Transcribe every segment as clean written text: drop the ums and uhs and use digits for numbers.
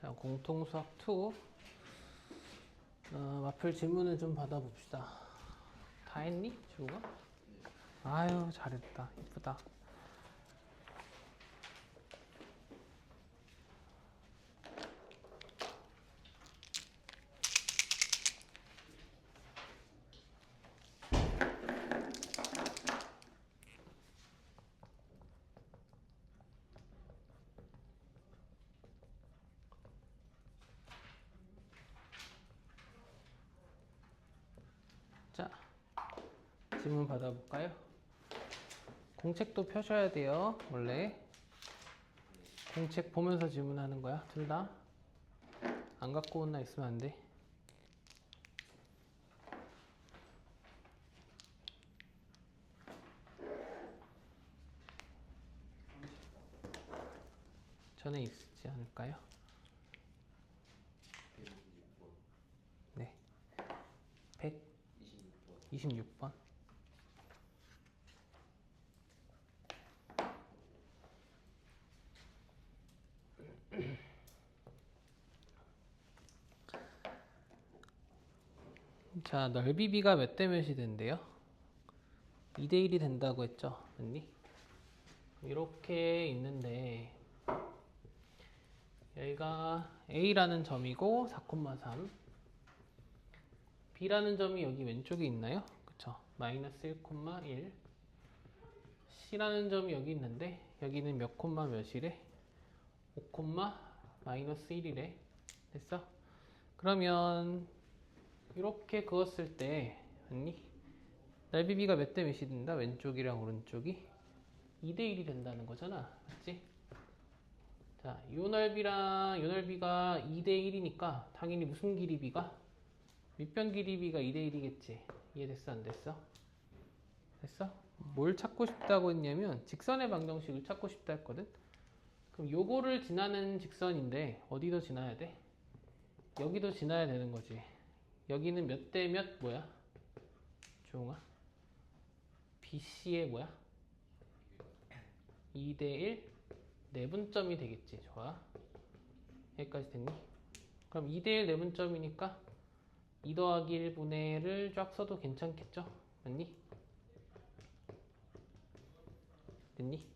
자, 공통수학 2. 마플 질문을 좀 받아봅시다. 다 했니? 지우가? 아유, 잘했다. 이쁘다. 자, 질문 받아볼까요? 공책도 펴셔야 돼요. 원래 공책 보면서 질문하는 거야. 둘 다. 안 갖고 온 나 있으면 안 돼. 전에 있지 않을까요? 네. 126번. 자, 넓이 B가 몇 대 몇이 된대요? 2대 1이 된다고 했죠? 맞니? 이렇게 있는데 여기가 A라는 점이고 4,3, B라는 점이 여기 왼쪽에 있나요? 그쵸? 마이너스 1,1, C라는 점이 여기 있는데 여기는 몇 콤마 몇이래? 5, 마이너스 1이래. 됐어? 그러면 이렇게 그었을 때 맞니? 넓이 B가 몇 대 몇이 된다? 왼쪽이랑 오른쪽이 2대 1이 된다는 거잖아. 맞지? 자, 요 넓이랑 요 넓이가 2대 1이니까 당연히 무슨 길이 B가? 밑변 길이 B가 2대 1이겠지. 이해됐어? 안 됐어? 됐어? 뭘 찾고 싶다고 했냐면 직선의 방정식을 찾고 싶다 했거든. 그럼 요거를 지나는 직선인데 어디도 지나야 돼? 여기도 지나야 되는 거지. 여기는 몇 대 몇 뭐야? 조용아. BC의 뭐야? 2대 1 내분점이 되겠지. 좋아. 여기까지 됐니? 그럼 2대 1 내분점이니까 2 더하기 1분의 1을 쫙 써도 괜찮겠죠? 맞니? 됐니?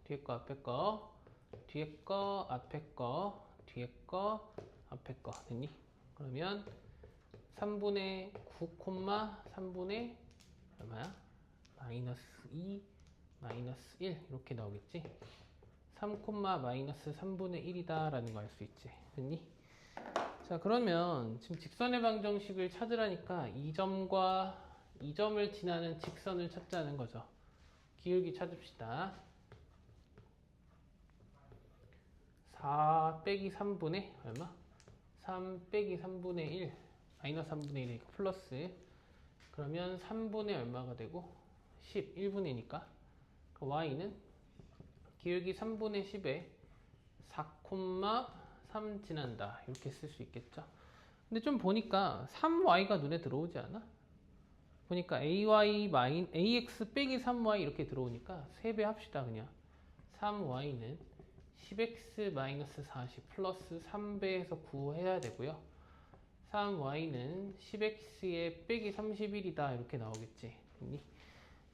뒤에 거 앞에 거 뒤에 거 앞에 거 뒤에 거 앞에 거 됐니? 그러면 3분의 9, 3분의 얼마야? 마이너스 2, 마이너스 1 이렇게 나오겠지? 3, 마이너스 3분의 1이다 라는 거 알 수 있지. 됐니? 자, 그러면 지금 직선의 방정식을 찾으라니까 이 점과 이 점을 지나는 직선을 찾자는 거죠. 기울기 찾읍시다. 4 빼기 3분의 얼마? 3 빼기 3분의 1 마이너스 3분의 1이니까 플러스 그러면 3분의 얼마가 되고 10, 1분의 2니까 y는 기울기 3분의 10에 4,3 지난다 이렇게 쓸 수 있겠죠. 근데 좀 보니까 3y가 눈에 들어오지 않아? 보니까 ax 빼기 3y 이렇게 들어오니까 3배 합시다. 그냥 3y는 10x-40 플러스 3배에서 9 해야 되고요. 3y는 10x에 빼기 31이다 이렇게 나오겠지.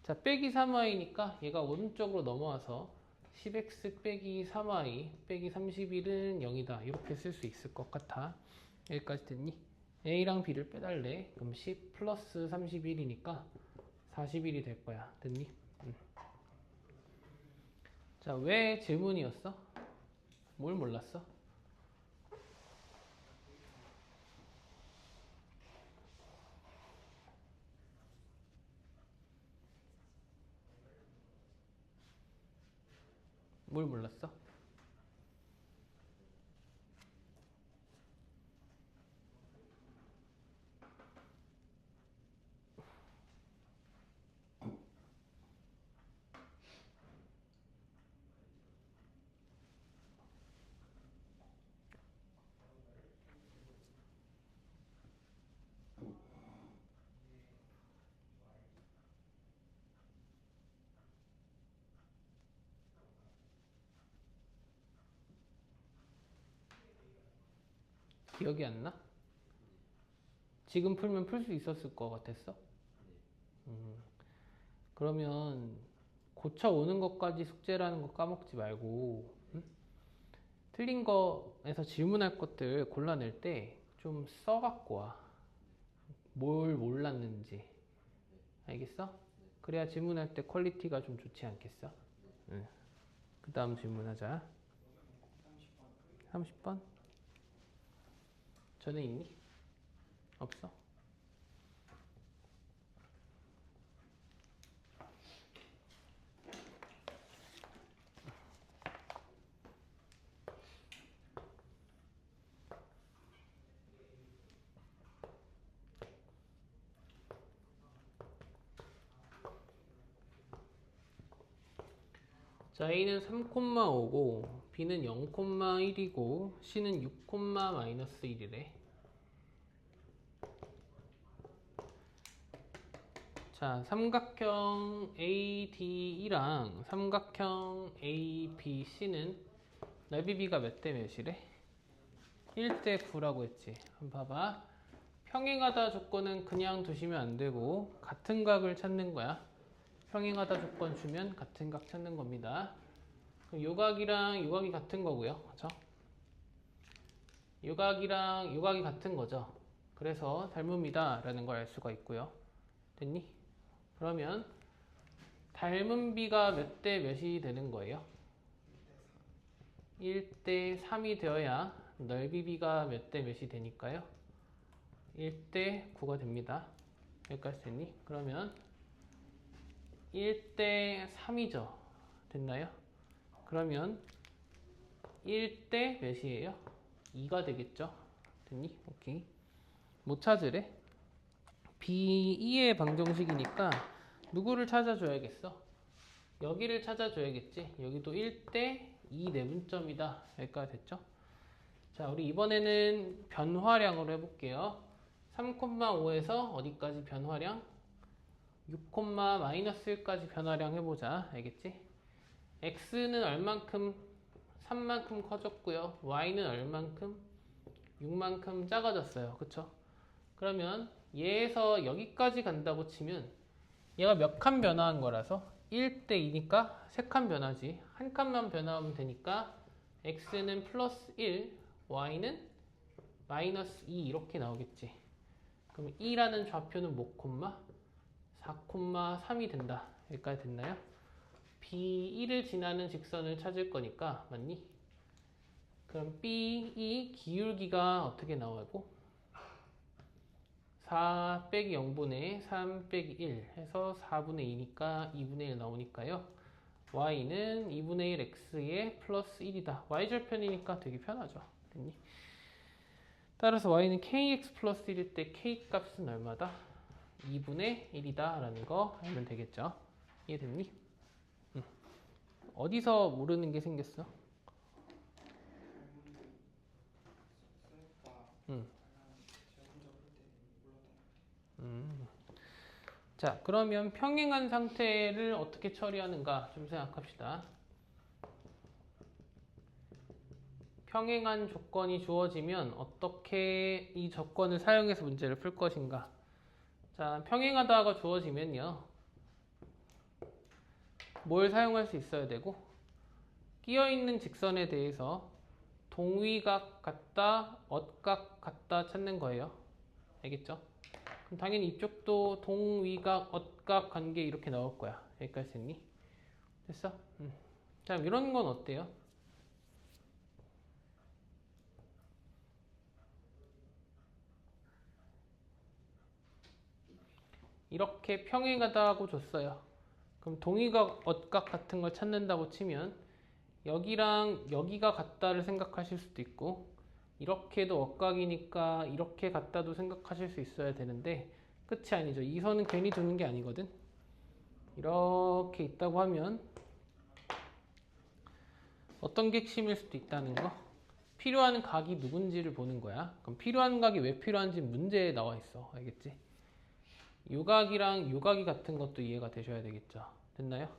자, 빼기 3y니까 얘가 오른쪽으로 넘어와서 10x 빼기 3y 빼기 31은 0이다 이렇게 쓸 수 있을 것 같아. 여기까지 됐니? a랑 b를 빼달래. 그럼 10 플러스 31이니까 41이 될 거야. 됐니? 자, 왜 질문이었어? 뭘 몰랐어? 뭘 몰랐어? 기억이 안 나? 지금 풀면 풀 수 있었을 것 같았어? 그러면 고쳐오는 것까지 숙제라는 거 까먹지 말고, 응? 틀린 거에서 질문할 것들 골라낼 때 좀 써갖고 와. 뭘 몰랐는지. 알겠어? 그래야 질문할 때 퀄리티가 좀 좋지 않겠어? 응. 그 다음 질문하자. 30번? 전에 있니? 없어? 자, A는 3,5고 B는 0,1이고 C는 6,-1이래. 자, 삼각형 ADE랑 삼각형 ABC는 넓이비가 몇 대 몇이래? 1대 9라고 했지. 한번 봐봐. 평행하다 조건은 그냥 두시면 안 되고 같은 각을 찾는 거야. 평행하다 조건 주면 같은 각 찾는 겁니다. 그럼 요각이랑 요각이 같은 거고요. 그렇죠? 요각이랑 요각이 같은 거죠. 그래서 닮음이다 라는 걸 알 수가 있고요. 됐니? 그러면 닮은 비가 몇 대 몇이 되는 거예요? 1대 3이 되어야 넓이 비가 몇 대 몇이 되니까요? 1대 9가 됩니다. 여기까지 됐니? 그러면 1대 3이죠. 됐나요? 그러면 1대 몇이에요? 2가 되겠죠? 됐니? 오케이. 못 찾으래? B2의 방정식이니까 누구를 찾아줘야겠어? 여기를 찾아줘야겠지? 여기도 1대 2 내분점이다. 여기까지 됐죠? 자, 우리 이번에는 변화량으로 해볼게요. 3,5에서 어디까지 변화량? 6,-1까지 변화량 해보자. 알겠지? x는 얼만큼? 3만큼 커졌고요. y는 얼만큼? 6만큼 작아졌어요. 그쵸? 그러면 얘에서 여기까지 간다고 치면 얘가 몇 칸 변화한 거라서 1대 2니까 3칸 변하지. 한 칸만 변화하면 되니까 x는 플러스 1, y는 마이너스 2 이렇게 나오겠지. 그럼 2라는 좌표는 뭐 콤마? 4,3이 된다. 여기까지 됐나요? B1을 지나는 직선을 찾을 거니까 맞니? 그럼 B2 기울기가 어떻게 나오고? 4 빼기 0분의 3 빼기 1 해서 4분의 2니까 2분의 1 나오니까요. y는 2분의 1 x의 플러스 1이다. y절편이니까 되게 편하죠. 됐니? 따라서 y는 kx 플러스 1일 때 k 값은 얼마다? 2분의 1이다 라는 거 알면 되겠죠. 이해됐니? 어디서 모르는 게 생겼어? 응. 자, 그러면 평행한 상태를 어떻게 처리하는가 좀 생각합시다. 평행한 조건이 주어지면 어떻게 이 조건을 사용해서 문제를 풀 것인가. 자, 평행하다가 주어지면요. 뭘 사용할 수 있어야 되고 끼어있는 직선에 대해서 동위각 같다, 엇각 같다 찾는 거예요. 알겠죠? 그럼 당연히 이쪽도 동위각, 엇각 관계 이렇게 나올 거야. 여기까지 됐니? 됐어? 자, 이런 건 어때요? 이렇게 평행하다고 줬어요. 그럼 동위각, 엇각 같은 걸 찾는다고 치면 여기랑 여기가 같다를 생각하실 수도 있고 이렇게도 엇각이니까 이렇게 같다도 생각하실 수 있어야 되는데 끝이 아니죠. 이 선은 괜히 두는 게 아니거든. 이렇게 있다고 하면 어떤 게 핵심일 수도 있다는 거. 필요한 각이 누군지를 보는 거야. 그럼 필요한 각이 왜 필요한지 문제에 나와 있어. 알겠지? 요각이랑 요각이 같은 것도 이해가 되셔야 되겠죠. 됐나요?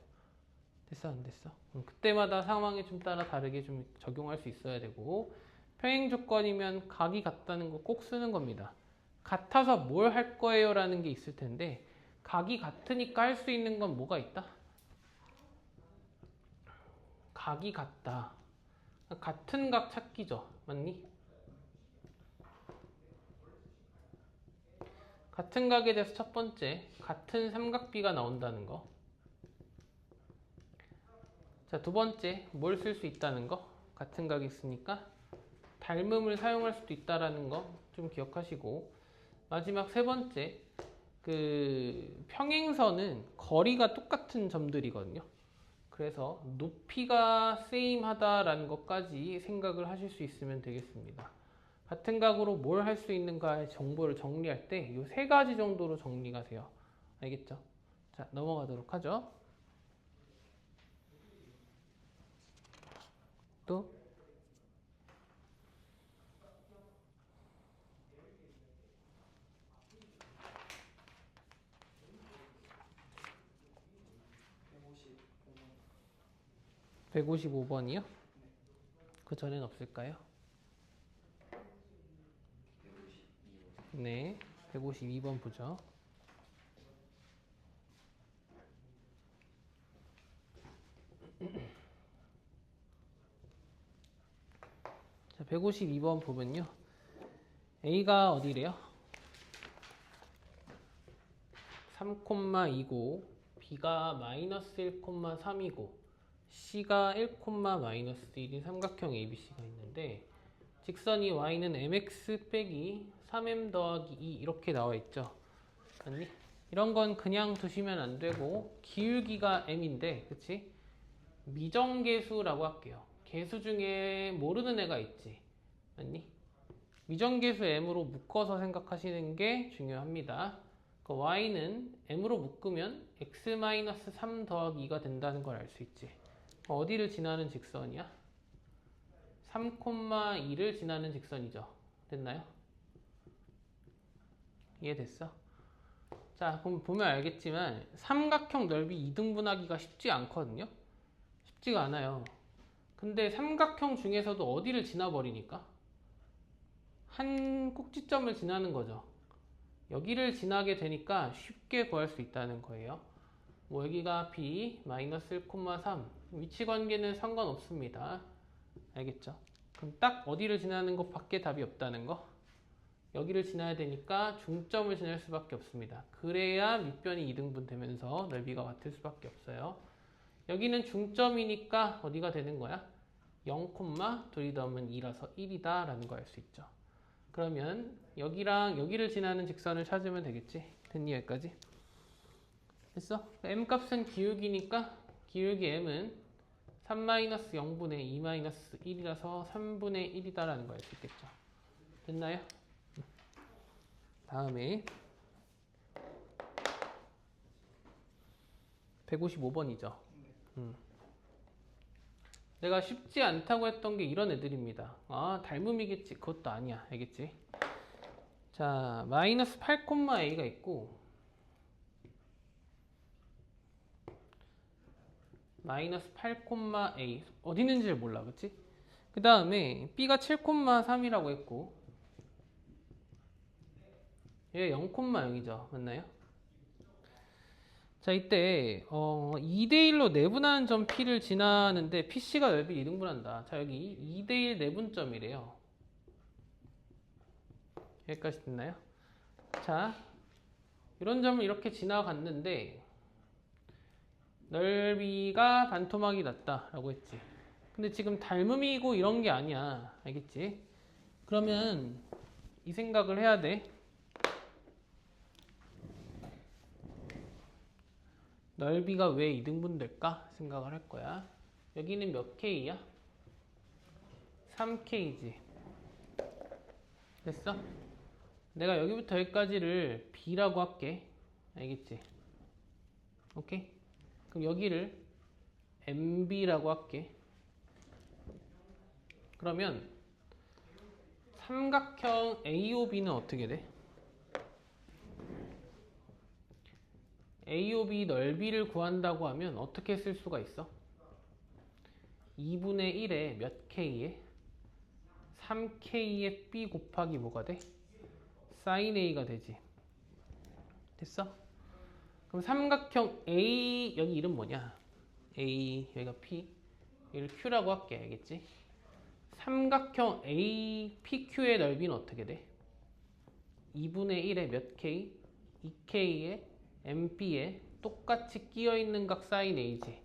됐어 안 됐어? 그때마다 상황에 좀 따라 다르게 좀 적용할 수 있어야 되고 평행 조건이면 각이 같다는 거 꼭 쓰는 겁니다. 같아서 뭘 할 거예요? 라는 게 있을 텐데 각이 같으니까 할 수 있는 건 뭐가 있다? 각이 같다. 같은 각 찾기죠. 맞니? 같은 각에 대해서 첫 번째, 같은 삼각비가 나온다는 거. 자, 두 번째, 뭘 쓸 수 있다는 거. 같은 각이 있으니까 닮음을 사용할 수도 있다는 거 좀 기억하시고, 마지막 세 번째, 그 평행선은 거리가 똑같은 점들이거든요. 그래서 높이가 세임하다라는 것까지 생각을 하실 수 있으면 되겠습니다. 같은 각으로 뭘 할 수 있는가의 정보를 정리할 때 이 세 가지 정도로 정리가 돼요. 알겠죠? 자, 넘어가도록 하죠. 또 155번이요? 그 전엔 없을까요? 네, 152번 보죠. 자, 152번 보면요. A가 어디래요? 3,2고 B가 마이너스 1,3이고 C가 1,-1인 삼각형 ABC가 있는데 직선이 Y는 mx 빼기 3m 더하기 2 이렇게 나와 있죠. 아니? 이런 건 그냥 두시면 안 되고 기울기가 m인데 그치? 미정계수라고 할게요. 계수 중에 모르는 애가 있지. 맞니? 미정계수 m으로 묶어서 생각하시는 게 중요합니다. 그 y는 m으로 묶으면 x-3 더하기 2가 된다는 걸 알 수 있지. 어디를 지나는 직선이야? 3,2를 지나는 직선이죠. 됐나요? 이해됐어? 자, 그럼 보면 알겠지만 삼각형 넓이 2등분하기가 쉽지 않거든요. 쉽지가 않아요. 근데 삼각형 중에서도 어디를 지나버리니까? 한 꼭지점을 지나는 거죠. 여기를 지나게 되니까 쉽게 구할 수 있다는 거예요. 뭐 여기가 b 마이너스 1,3 위치 관계는 상관없습니다. 알겠죠? 그럼 딱 어디를 지나는 것밖에 답이 없다는 거. 여기를 지나야 되니까 중점을 지날 수밖에 없습니다. 그래야 밑변이 2등분 되면서 넓이가 같을 수밖에 없어요. 여기는 중점이니까 어디가 되는 거야? 0, 둘이 더하면 2라서 1이다 라는 거 알 수 있죠. 그러면 여기랑 여기를 지나는 직선을 찾으면 되겠지. 됐니 여기까지? 됐어? m 값은 기울기니까 기울기 m은 3-0분의 2-1이라서 3분의 1이다 라는 거 알 수 있겠죠. 됐나요? 다음에 155번이죠. 내가 쉽지 않다고 했던 게 이런 애들입니다. 아, 닮음이겠지. 그것도 아니야. 알겠지? 자, 마이너스 8,a가 있고 마이너스 8,a 어디 있는지를 몰라. 그치? 그 다음에 b가 7,3이라고 했고 얘 0,0이죠. 맞나요? 자, 이때 2대1로 내분하는 점 P를 지나는데 PC가 넓이 2등분한다. 자, 여기 2대1 내분점이래요. 여기까지 됐나요? 자, 이런 점을 이렇게 지나갔는데 넓이가 반토막이 났다라고 했지. 근데 지금 닮음이고 이런 게 아니야. 알겠지? 그러면 이 생각을 해야 돼. 넓이가 왜 2등분 될까 생각을 할 거야. 여기는 몇 K야? 3K지. 됐어? 내가 여기부터 여기까지를 B라고 할게. 알겠지? 오케이? 그럼 여기를 MB라고 할게. 그러면 삼각형 AOB는 어떻게 돼? AOB 넓이를 구한다고 하면 어떻게 쓸 수가 있어? 2분의 1에 몇 K에? 3k의 b 곱하기 뭐가 돼? sin a가 되지. 됐어? 그럼 삼각형 A, 여기 이름 뭐냐? A, 여기가 P, 여기를 Q라고 할게. 알겠지? 삼각형 A, PQ의 넓이는 어떻게 돼? 2분의 1에 몇 K? 2K에 MP에 똑같이 끼어있는 각 sin A지.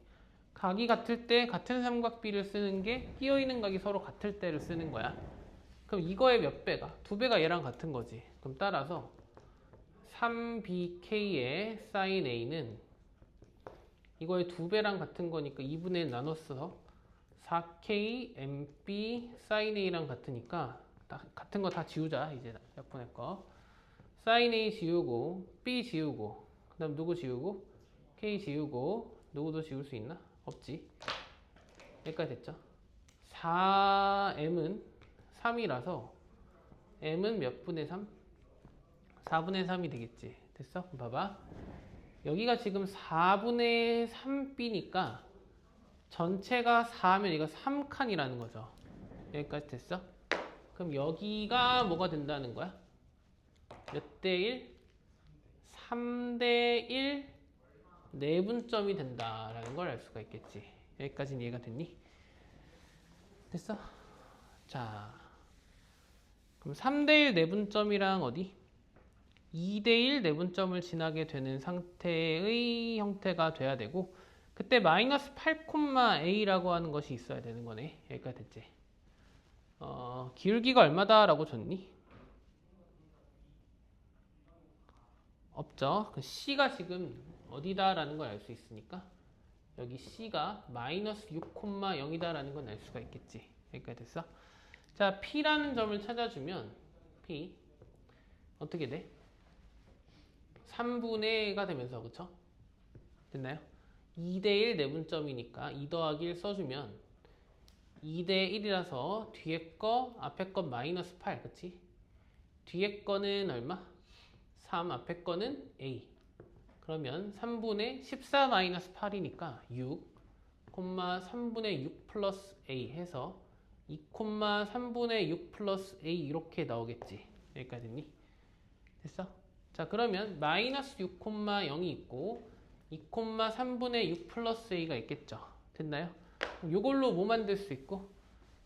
각이 같을 때 같은 삼각비를 쓰는 게 끼어있는 각이 서로 같을 때를 쓰는 거야. 그럼 이거의 몇 배가? 2배가 얘랑 같은 거지. 그럼 따라서 3BK의 sin A는 이거의 2배랑 같은 거니까 2분의 1 나눴어. 4K MB sin A랑 같으니까 같은 거 다 지우자. 이제 약분할 거. sin A 지우고 B 지우고 그 다음 누구 지우고 K 지우고 누구도 지울 수 있나? 없지. 여기까지 됐죠? 4M은 3이라서 M은 몇 분의 3? 4분의 3이 되겠지. 됐어? 그럼 봐봐. 여기가 지금 4분의 3B니까 전체가 4면 이거 3칸이라는 거죠. 여기까지 됐어? 그럼 여기가 뭐가 된다는 거야? 몇 대 1? 3대 1 내분점이 된다라는 걸 알 수가 있겠지. 여기까지는 이해가 됐니? 됐어? 자, 그럼 3대 1 내분점이랑 어디? 2대 1 내분점을 지나게 되는 상태의 형태가 돼야 되고, 그때 마이너스 8,a라고 하는 것이 있어야 되는 거네. 여기까지 됐지? 기울기가 얼마다 라고 줬니? 없죠. 그 C가 지금 어디다 라는 걸 알 수 있으니까 여기 C가 마이너스 6,0이다 라는 건 알 수가 있겠지. 여기까지 됐어? 자, P라는 점을 찾아주면 P 어떻게 돼? 3분의가 되면서, 그쵸? 됐나요? 2대1 내분점이니까 2 더하기 1 써주면 2대1이라서 뒤에 거 앞에 거 마이너스 8, 그치? 뒤에 거는 얼마? 3, 앞에 거는 A. 그러면 3분의 14 마이너스 8이니까 6, 3분의 6 플러스 A 해서 2, 3분의 6 플러스 A 이렇게 나오겠지. 여기까지 됐니? 됐어? 자, 그러면 마이너스 6,0이 있고 2, 3분의 6 플러스 A가 있겠죠. 됐나요? 이걸로 뭐 만들 수 있고?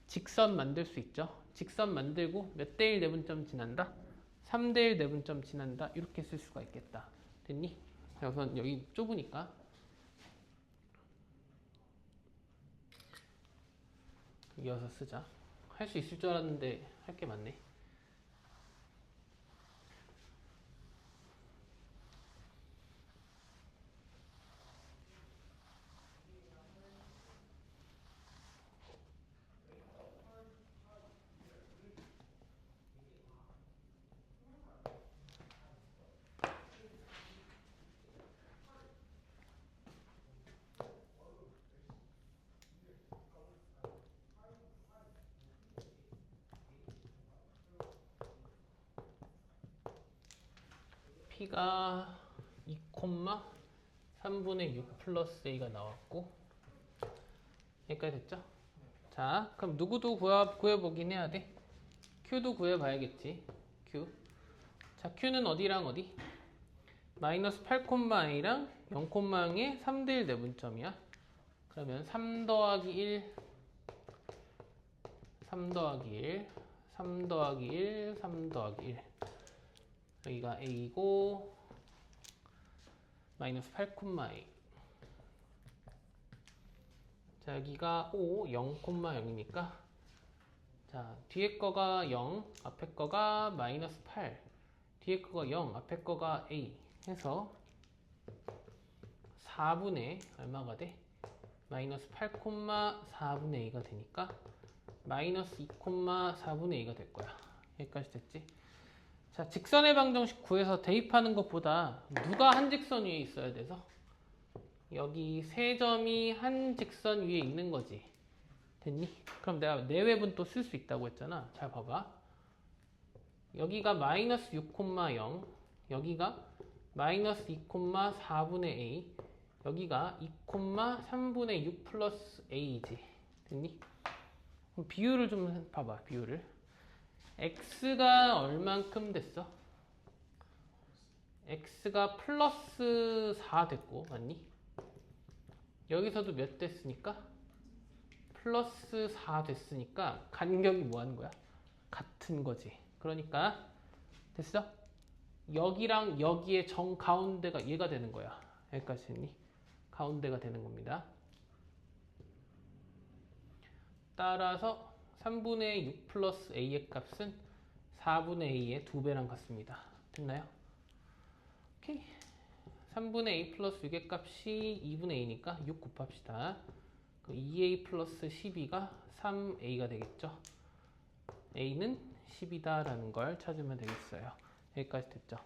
직선 만들 수 있죠. 직선 만들고 몇 대 1 내분점 지난다? 3대 1 내분점 지난다. 이렇게 쓸 수가 있겠다. 됐니? 우선 여기 좁으니까 이어서 쓰자. 할 수 있을 줄 알았는데 할 게 많네. P가 2, 3분의 6 플러스 A가 나왔고, 여기까지 됐죠? 자, 그럼 누구도 구해보긴 해야 돼. Q도 구해봐야겠지. Q. 자, Q는 어디랑 어디? 마이너스 8,a랑 0,0의 3대 1 내분점이야. 그러면 3 더하기 1, 3 더하기 1, 3 더하기 1, 3 더하기 1. 여기가 A고 마이너스 8,a. 자, 여기가 5, 0,0이니까 자, 뒤에 거가 0, 앞에 거가 마이너스 8, 뒤에 거가 0, 앞에 거가 A 해서 4분의 얼마가 돼? 마이너스 8,4분의 A가 되니까 마이너스 2,4분의 A가 될 거야. 여기까지 됐지? 자, 직선의 방정식 구해서 대입하는 것보다 누가 한 직선 위에 있어야 돼서 여기 세 점이 한 직선 위에 있는 거지. 됐니? 그럼 내가 내외분 또 쓸 수 있다고 했잖아. 잘 봐봐. 여기가 마이너스 6,0, 여기가 마이너스 2,4분의 A, 여기가 2, 3분의 6 플러스 A이지. 됐니? 그럼 비율을 좀 봐봐. 비율을. x가 얼만큼 됐어? x가 플러스 4 됐고, 맞니? 여기서도 몇 됐으니까? 플러스 4 됐으니까 간격이 뭐 하는 거야? 같은 거지. 그러니까 됐어? 여기랑 여기의 정 가운데가 얘가 되는 거야. 여기까지 됐니? 가운데가 되는 겁니다. 따라서 3분의 6 플러스 a의 값은 4분의 a의 2배랑 같습니다. 됐나요? 오케이. 3분의 a 플러스 6의 값이 2분의 a니까 6 곱합시다. 2a 플러스 12가 3a가 되겠죠. a는 10이다 라는 걸 찾으면 되겠어요. 여기까지 됐죠.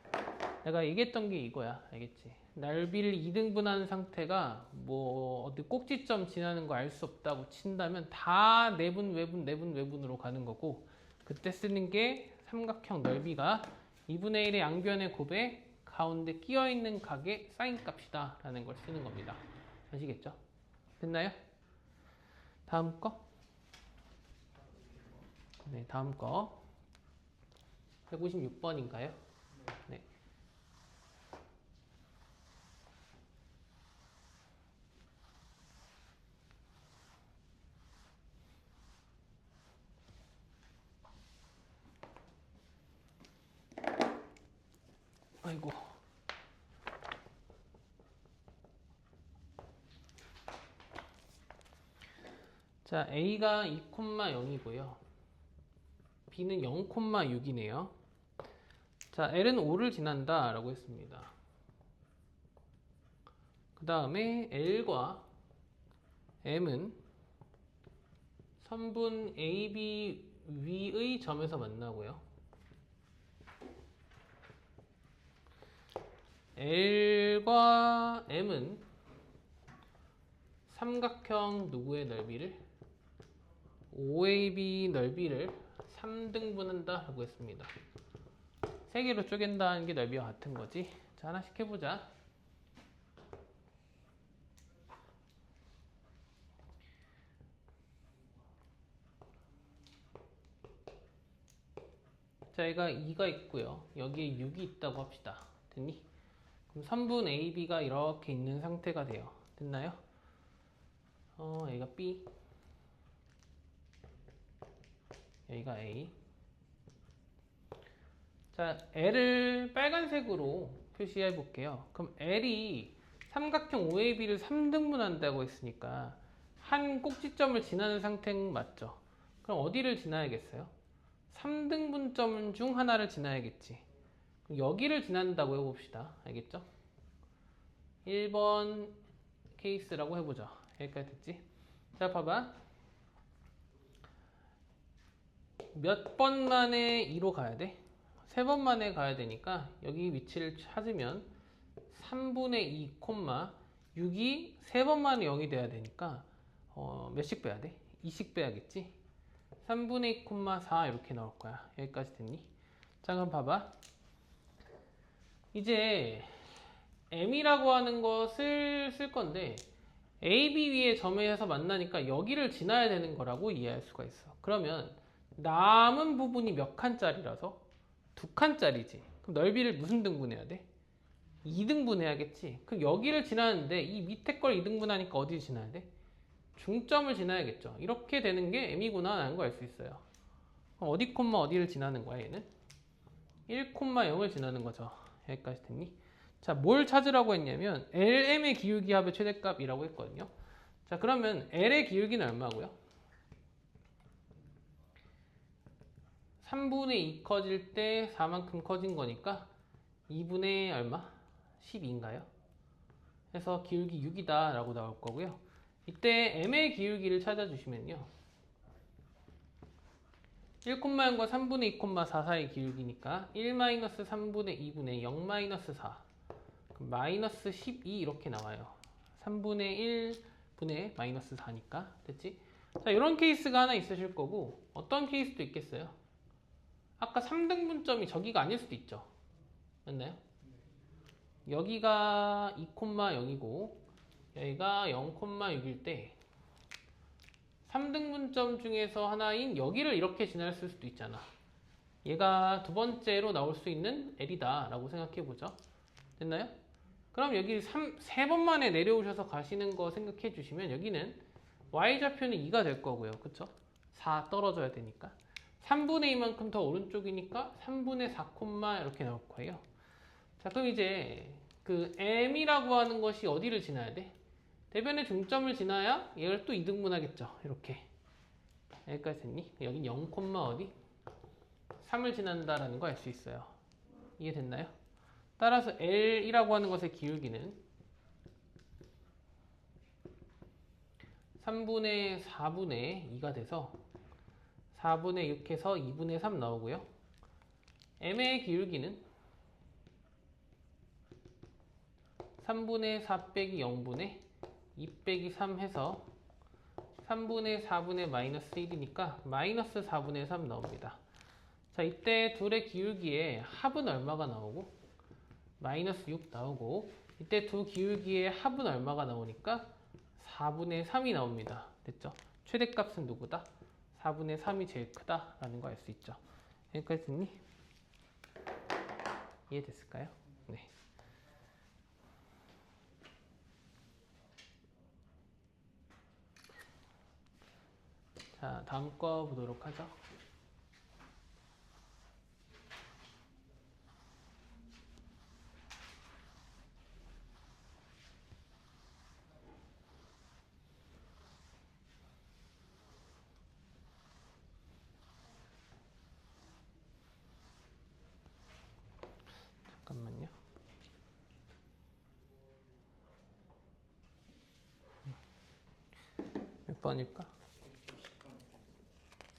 내가 얘기했던 게 이거야. 알겠지? 넓이를 2등분한 상태가 뭐 어디 꼭지점 지나는 거 알 수 없다고 친다면 다 내분 외분 내분 외분으로 가는 거고, 그때 쓰는 게 삼각형 넓이가 2분의 1의 양변의 곱에 가운데 끼어있는 각의 사인 값이다 라는 걸 쓰는 겁니다. 아시겠죠? 됐나요? 다음 거. 네, 다음 거. 156번인가요? 네. 아이고. 자, A가 2,0이고요. B는 0,6이네요. 자, L은 5를 지난다 라고 했습니다. 그 다음에 L과 M은 선분 AB 위의 점에서 만나고요. L과 M은 삼각형 누구의 넓이를? OAB 넓이를 3등분한다 라고 했습니다. 3개로 쪼갠다는 게 넓이와 같은 거지. 자, 하나씩 해보자. 자, 얘가 2가 있고요. 여기에 6이 있다고 합시다. 됐니? 그럼 선분 AB가 이렇게 있는 상태가 돼요. 됐나요? 얘가 B, 여기가 A. 자, L을 빨간색으로 표시해 볼게요. 그럼 L이 삼각형 OAB를 3등분한다고 했으니까 한 꼭지점을 지나는 상태는 맞죠? 그럼 어디를 지나야겠어요? 3등분점 중 하나를 지나야겠지. 그럼 여기를 지난다고 해봅시다. 알겠죠? 1번 케이스라고 해보죠. 여기까지 됐지? 자, 봐봐. 몇 번 만에 2로 가야 돼? 3번 만에 가야 되니까 여기 위치를 찾으면 3분의 2, 6이 3번 만에 0이 돼야 되니까 몇씩 빼야 돼? 2씩 빼야겠지? 3분의 2, 4 이렇게 나올 거야. 여기까지 됐니? 자, 그럼 봐봐. 이제 M이라고 하는 것을 쓸 건데 AB 위에 점에서 만나니까 여기를 지나야 되는 거라고 이해할 수가 있어. 그러면 남은 부분이 몇 칸짜리라서? 2칸짜리지. 그럼 넓이를 무슨 등분해야 돼? 2등분해야겠지. 그럼 여기를 지나는데 이 밑에 걸 2등분하니까 어디를 지나야 돼? 중점을 지나야겠죠. 이렇게 되는 게 M이구나 라는 걸 알 수 있어요. 그럼 어디 콤마 어디를 지나는 거야 얘는? 1,0을 지나는 거죠. 여기까지 됐니? 자, 뭘 찾으라고 했냐면 LM의 기울기합의 최대값이라고 했거든요. 자, 그러면 L의 기울기는 얼마고요? 3분의 2 커질 때 4만큼 커진 거니까 2분의 얼마? 12인가요? 그래서 기울기 6이다 라고 나올 거고요. 이때 M의 기울기를 찾아주시면요. 1,0과 3분의 2, 4 사이 기울기니까 1-3분의 2분의 0-4 그럼 마이너스 12 이렇게 나와요. 3분의 1분의 마이너스 4니까 됐지? 자, 이런 케이스가 하나 있으실 거고 어떤 케이스도 있겠어요? 아까 3등분점이 저기가 아닐 수도 있죠. 맞나요? 여기가 2,0이고 여기가 0,6일 때 3등분점 중에서 하나인 여기를 이렇게 지났을 수도 있잖아. 얘가 두 번째로 나올 수 있는 L이다 라고 생각해 보죠. 됐나요? 그럼 여기 세 번 만에 내려오셔서 가시는 거 생각해 주시면 여기는 Y좌표는 2가 될 거고요. 그쵸? 4 떨어져야 되니까 3분의 2만큼 더 오른쪽이니까 3분의 4, 이렇게 나올 거예요. 자, 그럼 이제 그 M이라고 하는 것이 어디를 지나야 돼? 대변의 중점을 지나야 얘를 또 이등분하겠죠. 이렇게. 여기까지 됐니? 여긴 0, 어디? 3을 지난다라는 거 알 수 있어요. 이해됐나요? 따라서 L이라고 하는 것의 기울기는 3분의 4분의 2가 돼서 4분의 6해서 2분의 3 나오고요. M의 기울기는 3분의 4 빼기 0분의 2 빼기 3 해서 3분의 4분의 마이너스 1이니까 마이너스 4분의 3 나옵니다. 자, 이때 둘의 기울기의 합은 얼마가 나오고 마이너스 6 나오고 이때 두 기울기의 합은 얼마가 나오니까 4분의 3이 나옵니다. 됐죠? 최대값은 누구다? 4분의 3이 제일 크다라는 거 알 수 있죠. 여기까지 됐니? 이해됐을까요? 네. 자, 다음 거 보도록 하죠. 잠깐만요. 몇 번일까?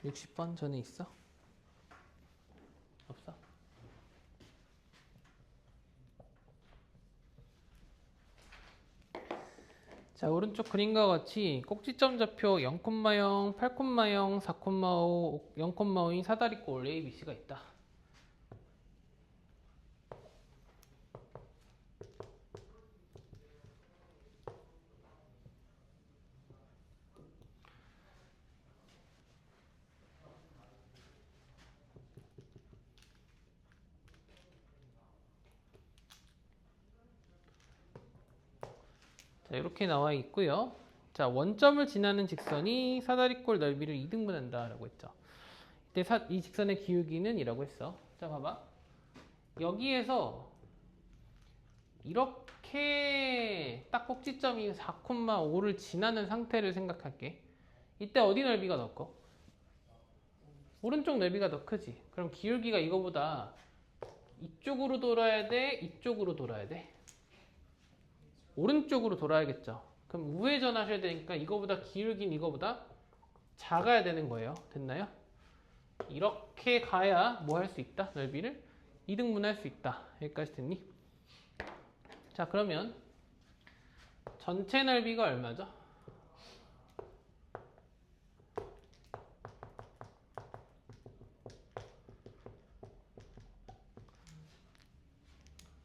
60번 전에 있어? 없어? 자, 오른쪽 그림과 같이 꼭지점 좌표 0,0, 8,0, 4,5, 0,5인 사다리꼴 ABC가 있다. 자, 이렇게 나와 있고요. 자, 원점을 지나는 직선이 사다리꼴 넓이를 2등분한다 라고 했죠. 이때 이 직선의 기울기는 이라고 했어. 자, 봐봐. 여기에서 이렇게 딱 꼭지점이 4,5를 지나는 상태를 생각할게. 이때 어디 넓이가 더 커? 오른쪽 넓이가 더 크지. 그럼 기울기가 이거보다 이쪽으로 돌아야 돼? 이쪽으로 돌아야 돼? 오른쪽으로 돌아야겠죠. 그럼 우회전하셔야 되니까 이거보다 기울긴 이거보다 작아야 되는 거예요. 됐나요? 이렇게 가야 뭐 할 수 있다? 넓이를 2등분할 수 있다. 여기까지 됐니? 자, 그러면 전체 넓이가 얼마죠?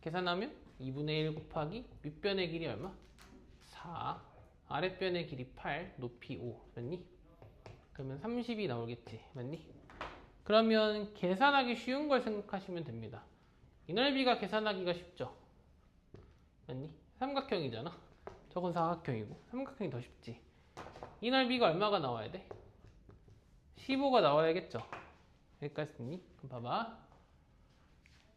계산하면 2분의 1 곱하기 윗변의 길이 얼마? 4, 아랫변의 길이 8, 높이 5 맞니? 그러면 30이 나오겠지 맞니? 그러면 계산하기 쉬운 걸 생각하시면 됩니다. 이 넓이가 계산하기가 쉽죠? 맞니? 삼각형이잖아. 저건 사각형이고 삼각형이 더 쉽지. 이 넓이가 얼마가 나와야 돼? 15가 나와야겠죠? 여기까지 됐니? 그럼 봐봐.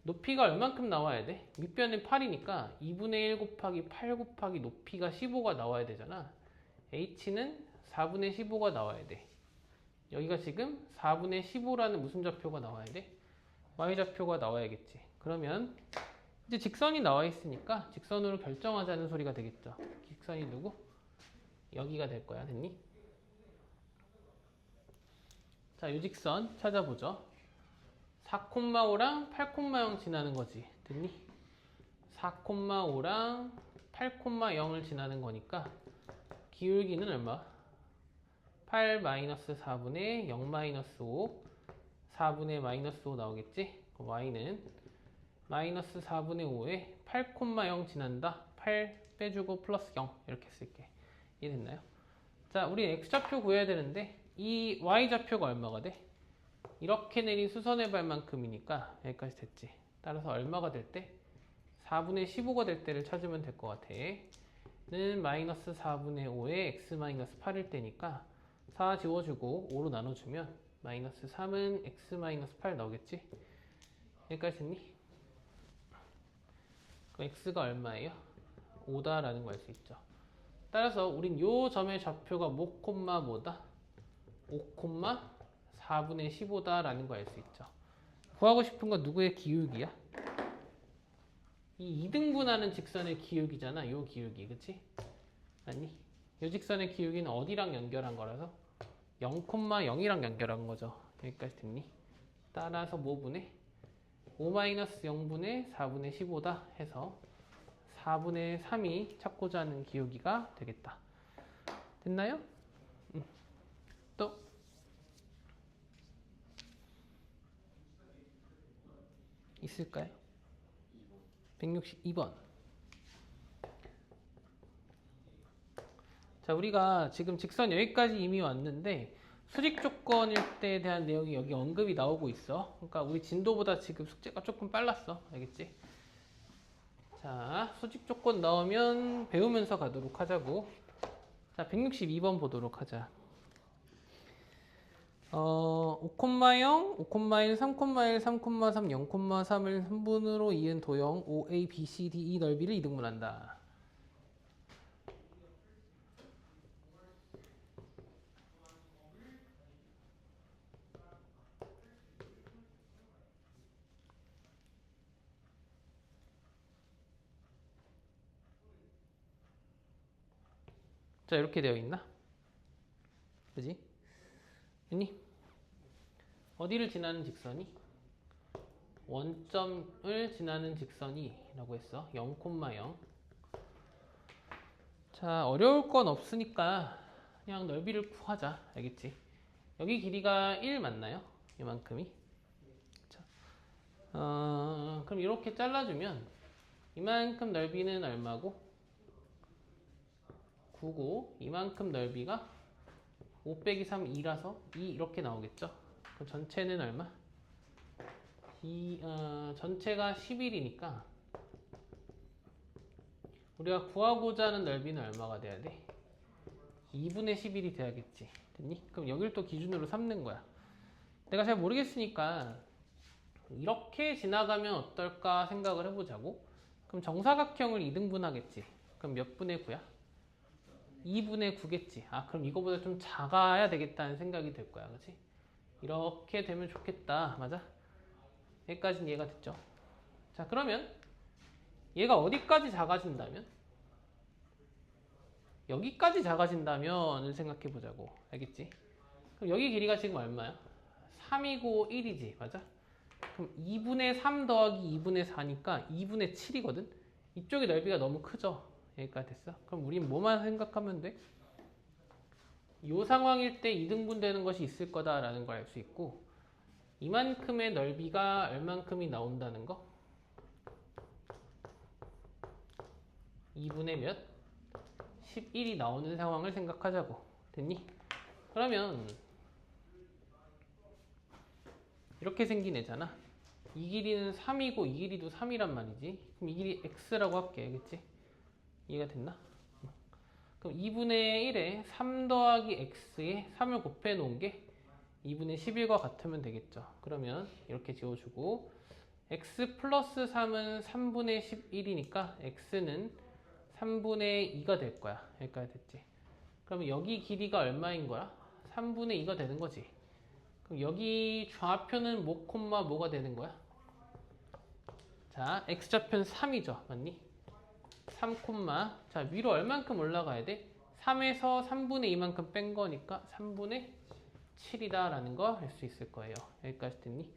높이가 얼만큼 나와야 돼? 밑변은 8이니까 2분의 1 곱하기 8 곱하기 높이가 15가 나와야 되잖아. h는 4분의 15가 나와야 돼. 여기가 지금 4분의 15라는 무슨 좌표가 나와야 돼? y좌표가 나와야겠지. 그러면 이제 직선이 나와 있으니까 직선으로 결정하자는 소리가 되겠죠. 직선이 누구? 여기가 될 거야. 됐니? 자, 이 직선 찾아보죠. 4,5랑 8,0 지나는 거지. 됐니? 4,5랑 8,0을 지나는 거니까 기울기는 얼마? 8 마이너스 4분의 0 마이너스 5 4분의 마이너스 5 나오겠지? 그럼 y는 마이너스 4분의 5에 8,0 지난다. 8 빼주고 플러스 0 이렇게 쓸게. 이해됐나요? 자, 우리 x좌표 구해야 되는데 이 y좌표가 얼마가 돼? 이렇게 내린 수선의 발만큼이니까 여기까지 됐지. 따라서 얼마가 될 때? 4분의 15가 될 때를 찾으면 될 것 같아. 는 마이너스 4분의 5에 x 마이너스 8일 때니까 4 지워주고 5로 나눠주면 마이너스 3은 x 마이너스 8 나오겠지? 여기까지 됐니? 그럼 x가 얼마예요? 5다라는 걸 알 수 있죠. 따라서 우린 요 점의 좌표가 뭐 콤마 뭐다? 5 콤마 4분의 15다라는 걸 알 수 있죠. 구하고 싶은 건 누구의 기울기야? 이 2등분하는 직선의 기울기잖아. 요 기울기, 그치? 아니, 요 직선의 기울기는 어디랑 연결한 거라서 0,0이랑 연결한 거죠. 여기까지 됐니? 따라서 뭐분의 5-0분의 4분의 15다 해서 4분의 3이 찾고자 하는 기울기가 되겠다. 됐나요? 또 있을까요? 162번. 자, 우리가 지금 직선 여기까지 이미 왔는데 수직 조건일 때에 대한 내용이 여기 언급이 나오고 있어. 그러니까 우리 진도보다 지금 숙제가 조금 빨랐어. 알겠지? 자, 수직 조건 나오면 배우면서 가도록 하자고. 자, 162번 보도록 하자. 5,0, 5,1, 3,1, 3,3, 0,3을 3분으로 이은 도형 OA, BC, DE 넓이를 이등분한다. 자, 이렇게 되어 있나? 그지? 됐니? 어디를 지나는 직선이? 원점을 지나는 직선이 라고 했어. 0,0. 자, 어려울 건 없으니까 그냥 넓이를 구하자. 알겠지? 여기 길이가 1 맞나요? 이만큼이? 자, 그럼 이렇게 잘라주면 이만큼 넓이는 얼마고? 9고 이만큼 넓이가 5 빼기 3, 2라서 2 이렇게 나오겠죠? 그럼 전체는 얼마? 전체가 11이니까 우리가 구하고자 하는 넓이는 얼마가 돼야 돼? 2분의 11이 돼야겠지. 됐니? 그럼 여길 또 기준으로 삼는 거야. 내가 잘 모르겠으니까 이렇게 지나가면 어떨까 생각을 해보자고. 그럼 정사각형을 2등분하겠지. 그럼 몇 분의 9야? 2분의 9겠지. 아, 그럼 이거보다 좀 작아야 되겠다는 생각이 들 거야. 그치? 이렇게 되면 좋겠다. 맞아? 여기까지는 이해가 됐죠? 자, 그러면 얘가 어디까지 작아진다면? 여기까지 작아진다면 생각해 보자고. 알겠지? 그럼 여기 길이가 지금 얼마야? 3이고 1이지. 맞아? 그럼 2분의 3 더하기 2분의 4니까 2분의 7이거든? 이쪽의 넓이가 너무 크죠? 여기까지 됐어? 그럼 우린 뭐만 생각하면 돼? 이 상황일 때 2등분 되는 것이 있을 거다라는 걸 알 수 있고 이만큼의 넓이가 얼만큼이 나온다는 거? 2분의 몇? 11이 나오는 상황을 생각하자고. 됐니? 그러면 이렇게 생긴 애잖아. 이 길이는 3이고 이 길이도 3이란 말이지. 그럼 이 길이 x라고 할게. 알겠지? 이해가 됐나? 그럼 2분의 1에 3 더하기 x에 3을 곱해 놓은 게 2분의 11과 같으면 되겠죠. 그러면 이렇게 지워주고 x 플러스 3은 3분의 11이니까 x는 3분의 2가 될 거야. 여기까지 됐지. 그러면 여기 길이가 얼마인 거야? 3분의 2가 되는 거지. 그럼 여기 좌표는 뭐 콤마 뭐가 되는 거야? 자, x좌표는 3이죠. 맞니? 3 콤마. 자, 위로 얼만큼 올라가야 돼? 3에서 3분의 2만큼 뺀 거니까 3분의 7이다 라는 거 알 수 있을 거예요. 여기까지 됐니?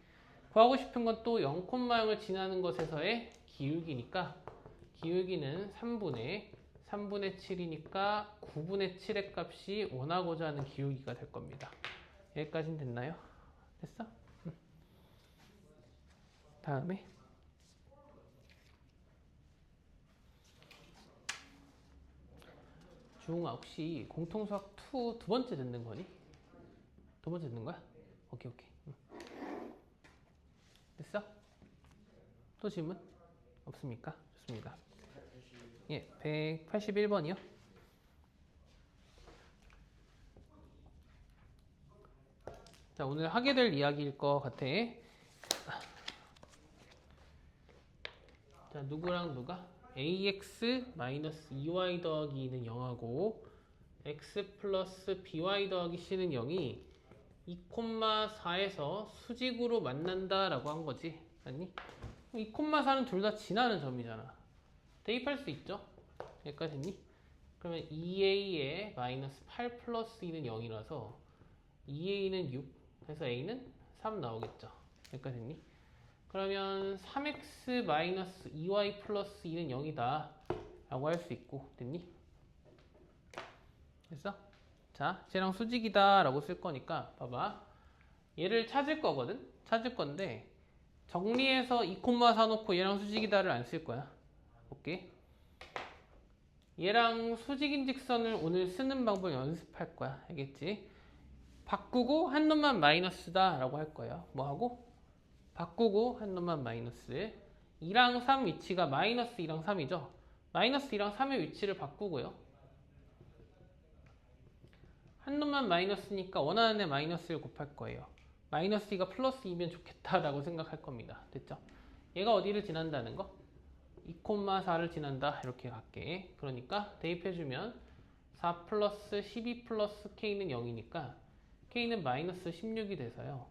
구하고 싶은 건 또 0,0을 지나는 것에서의 기울기니까 기울기는 3분의 7이니까 9분의 7의 값이 원하고자 하는 기울기가 될 겁니다. 여기까지는 됐나요? 됐어? 다음에 주웅아 혹시 공통수학 2 두 번째 듣는 거니? 두 번째 듣는 거야? 오케이. 있어? 또 질문? 없습니까? 좋습니다. 예, 181번이요. 자, 오늘 하게 될 이야기일 것 같아. 자, 누구랑 누가? ax-2y 더하기 2는 0하고 x 플러스 by 더하기 c는 0이 2,4에서 수직으로 만난다라고 한 거지. 아니? 2,4는 둘 다 지나는 점이잖아. 대입할 수 있죠? 여기까지 했니? 그러면 2a에 마이너스 8 플러스 2는 0이라서 2a는 6, 그래서 a는 3 나오겠죠? 여기까지 했니? 그러면 3x 마이너스 2y 플러스 2는 0이다 라고 할 수 있고, 됐니? 됐어? 자, 쟤랑 수직이다 라고 쓸 거니까 봐봐, 얘를 찾을 거거든? 찾을 건데 정리해서 2,4 놓고 얘랑 수직이다를 안 쓸 거야. 오케이? 얘랑 수직인 직선을 오늘 쓰는 방법 연습할 거야. 알겠지? 바꾸고 한 놈만 마이너스다 라고 할 거예요. 뭐 하고? 바꾸고 한 놈만 마이너스. 2랑 3 위치가 마이너스 2랑 3이죠? 마이너스 2랑 3의 위치를 바꾸고요. 한 놈만 마이너스니까 원하는 애 마이너스를 곱할 거예요. 마이너스 2가 플러스 2면 좋겠다라고 생각할 겁니다. 됐죠? 얘가 어디를 지난다는 거? 2,4를 지난다. 이렇게 갈게. 그러니까 대입해주면 4 플러스 12 플러스 k는 0이니까 k는 마이너스 16이 돼서요.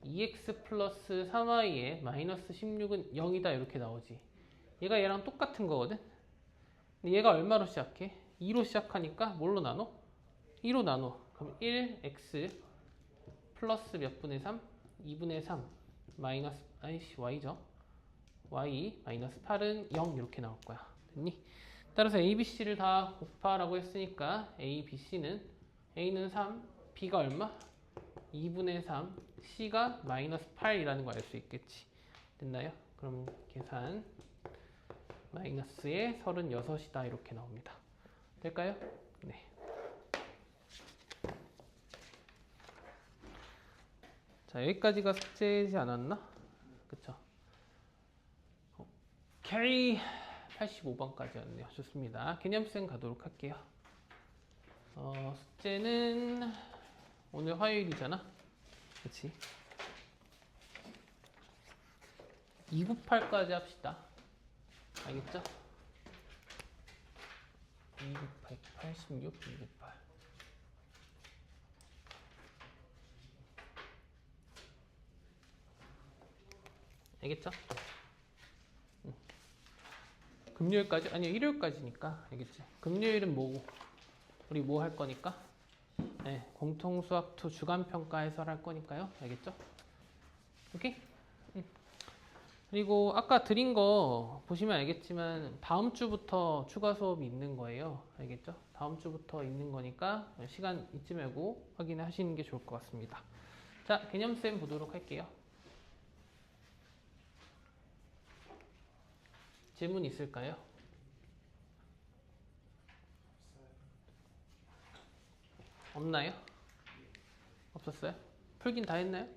2x 플러스 3y에 마이너스 16은 0이다. 이렇게 나오지. 얘가 얘랑 똑같은 거거든? 근데 얘가 얼마로 시작해? 2로 시작하니까 뭘로 나눠? 2로 나눠. 그럼 1x 플러스 몇 분의 3? 2분의 3 마이너스 y죠. y 마이너스 8은 0 이렇게 나올 거야. 됐니? 따라서 a, b, c를 다 곱하라고 했으니까 a, b, c는 a는 3, b가 얼마? 2분의 3, c가 마이너스 8이라는 거 알 수 있겠지. 됐나요? 그럼 계산 마이너스에 36이다 이렇게 나옵니다. 될까요? 네. 자, 여기까지가 숙제지 않았나? 그쵸? 오케이. 85번까지였네요. 좋습니다. 개념생 가도록 할게요. 숙제는 오늘 화요일이잖아. 그치? 298까지 합시다. 알겠죠? 298, 86, 298. 알겠죠? 금요일까지? 아니요, 일요일까지니까. 알겠지? 금요일은 뭐고? 우리 뭐 할 거니까? 네, 공통수학2 주간평가 해설할 거니까요. 알겠죠? 오케이? 그리고 아까 드린 거 보시면 알겠지만 다음 주부터 추가 수업이 있는 거예요. 알겠죠? 다음 주부터 있는 거니까 시간 잊지 말고 확인하시는 게 좋을 것 같습니다. 자, 개념쌤 보도록 할게요. 질문 있을까요? 없나요? 없었어요? 풀긴 다 했나요?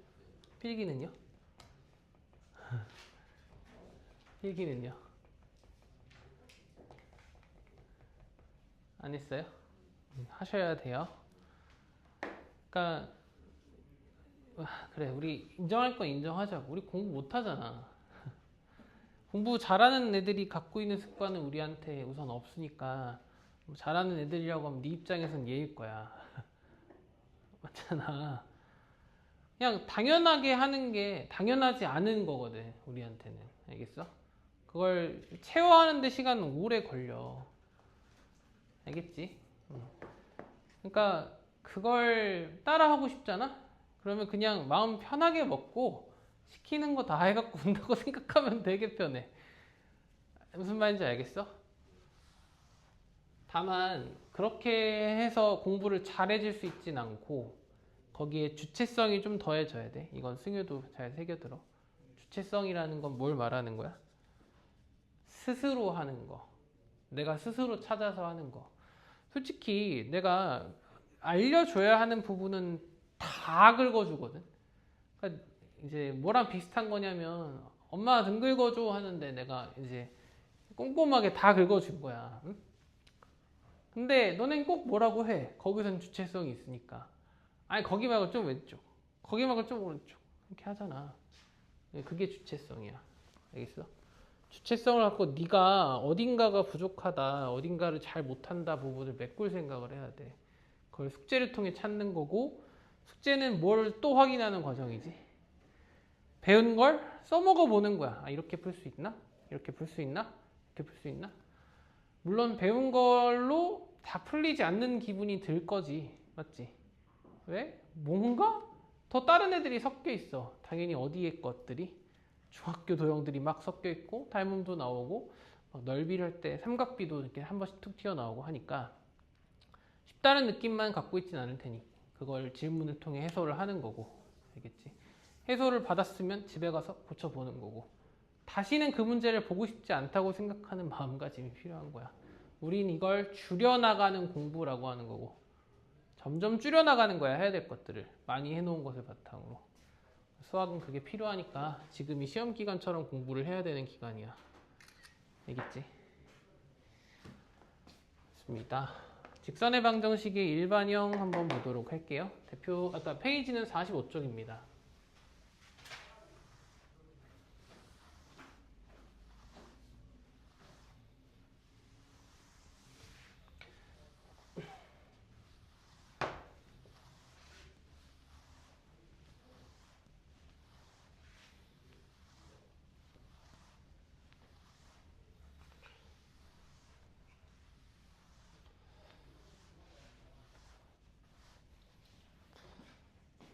필기는요? 필기는요? 안 했어요? 하셔야 돼요. 그러니까 그래, 우리 인정할 건 인정하자고. 우리 공부 못하잖아. 공부 잘하는 애들이 갖고 있는 습관은 우리한테 우선 없으니까 잘하는 애들이라고 하면 네 입장에선 얘일 거야. 맞잖아. 그냥 당연하게 하는 게 당연하지 않은 거거든, 우리한테는. 알겠어? 그걸 체화하는데 시간은 오래 걸려. 알겠지? 그러니까 그걸 따라하고 싶잖아? 그러면 그냥 마음 편하게 먹고 시키는 거 다 해갖고 온다고 생각하면 되게 편해. 무슨 말인지 알겠어? 다만 그렇게 해서 공부를 잘해질 수 있진 않고 거기에 주체성이 좀 더해져야 돼. 이건 승유도 잘 새겨들어. 주체성이라는 건 뭘 말하는 거야? 스스로 하는 거. 내가 스스로 찾아서 하는 거. 솔직히 내가 알려줘야 하는 부분은 다 긁어주거든. 그러니까 이제 뭐랑 비슷한 거냐면 엄마 등 긁어줘 하는데 내가 이제 꼼꼼하게 다 긁어준 거야. 응? 근데 너넨 꼭 뭐라고 해. 거기선 주체성이 있으니까. 아니 거기 말고 좀 왼쪽. 거기 말고 좀 오른쪽. 이렇게 하잖아. 그게 주체성이야. 알겠어? 주체성을 갖고 네가 어딘가가 부족하다, 어딘가를 잘 못한다 부분을 메꿀 생각을 해야 돼. 그걸 숙제를 통해 찾는 거고, 숙제는 뭘 또 확인하는 과정이지. 배운 걸 써먹어 보는 거야. 아, 이렇게 풀 수 있나? 이렇게 풀 수 있나? 이렇게 풀 수 있나? 물론 배운 걸로 다 풀리지 않는 기분이 들 거지. 맞지? 왜? 뭔가 더 다른 애들이 섞여 있어. 당연히 어디에 것들이? 중학교 도형들이 막 섞여 있고 닮음도 나오고 막 넓이를 할 때 삼각비도 이렇게 한 번씩 툭 튀어나오고 하니까 쉽다는 느낌만 갖고 있진 않을 테니 그걸 질문을 통해 해소를 하는 거고. 알겠지? 해소를 받았으면 집에 가서 고쳐보는 거고 다시는 그 문제를 보고 싶지 않다고 생각하는 마음가짐이 필요한 거야. 우린 이걸 줄여나가는 공부라고 하는 거고 점점 줄여나가는 거야. 해야 될 것들을 많이 해놓은 것을 바탕으로. 수학은 그게 필요하니까 지금이 시험 기간처럼 공부를 해야 되는 기간이야. 알겠지? 좋습니다. 직선의 방정식의 일반형 한번 보도록 할게요. 대표 아까 페이지는 45쪽입니다.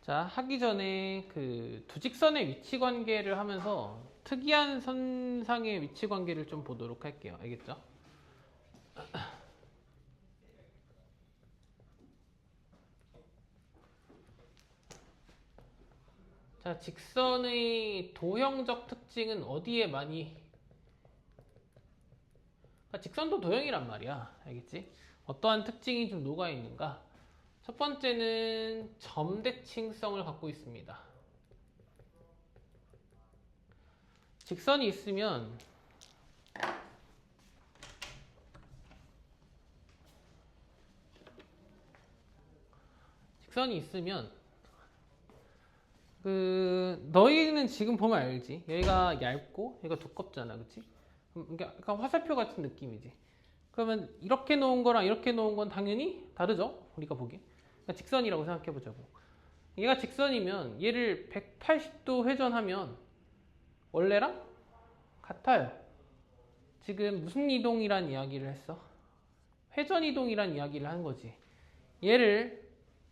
자, 하기 전에 그 두 직선의 위치 관계를 하면서 특이한 선상의 위치 관계를 좀 보도록 할게요. 알겠죠? 자, 직선의 도형적 특징은 어디에 많이 그러니까 직선도 도형이란 말이야. 알겠지? 어떠한 특징이 좀 녹아 있는가? 첫 번째는 점대칭성을 갖고 있습니다. 직선이 있으면 그 너희는 지금 보면 알지? 여기가 얇고 여기가 두껍잖아, 그렇지? 그러니까 화살표 같은 느낌이지. 그러면 이렇게 놓은 거랑 이렇게 놓은 건 당연히 다르죠? 우리가 보기에. 그러니까 직선이라고 생각해 보자고. 얘가 직선이면 얘를 180도 회전하면 원래랑 같아요. 지금 무슨 이동이란 이야기를 했어? 회전 이동이란 이야기를 한 거지. 얘를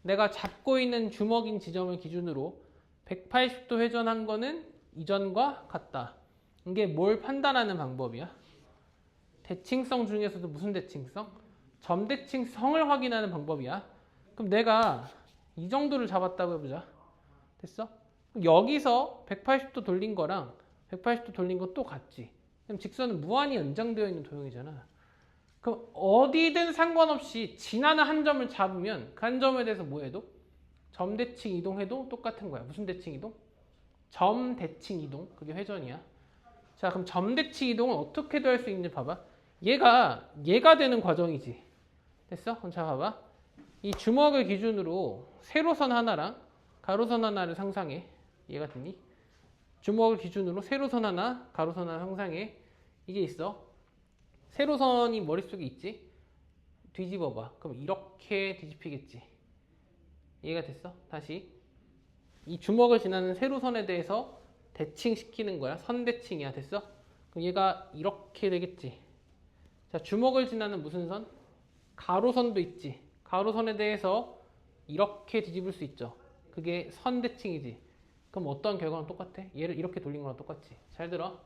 내가 잡고 있는 주먹인 지점을 기준으로 180도 회전한 거는 이전과 같다. 이게 뭘 판단하는 방법이야? 대칭성 중에서도 무슨 대칭성? 점대칭성을 확인하는 방법이야. 그럼 내가 이 정도를 잡았다고 해보자. 됐어? 그럼 여기서 180도 돌린 거랑 180도 돌린 거 또 같지. 그럼 직선은 무한히 연장되어 있는 도형이잖아. 그럼 어디든 상관없이 지나는 한 점을 잡으면 그 한 점에 대해서 뭐 해도? 점대칭 이동해도 똑같은 거야. 무슨 대칭 이동? 점대칭 이동. 그게 회전이야. 자, 그럼 점대칭 이동을 어떻게도 할 수 있는지 봐봐. 얘가 되는 과정이지. 됐어? 그럼 자, 봐봐. 이 주먹을 기준으로 세로선 하나랑 가로선 하나를 상상해. 이해가 되니? 주먹을 기준으로 세로선 하나, 가로선 하나 상상해. 이게 있어. 세로선이 머릿속에 있지? 뒤집어봐. 그럼 이렇게 뒤집히겠지. 이해가 됐어? 다시. 이 주먹을 지나는 세로선에 대해서 대칭시키는 거야. 선대칭이야. 됐어? 그럼 얘가 이렇게 되겠지. 자, 주먹을 지나는 무슨 선? 가로선도 있지. 가로선에 대해서 이렇게 뒤집을 수 있죠. 그게 선대칭이지. 그럼 어떤 결과는 똑같아? 얘를 이렇게 돌린 거랑 똑같지. 잘 들어.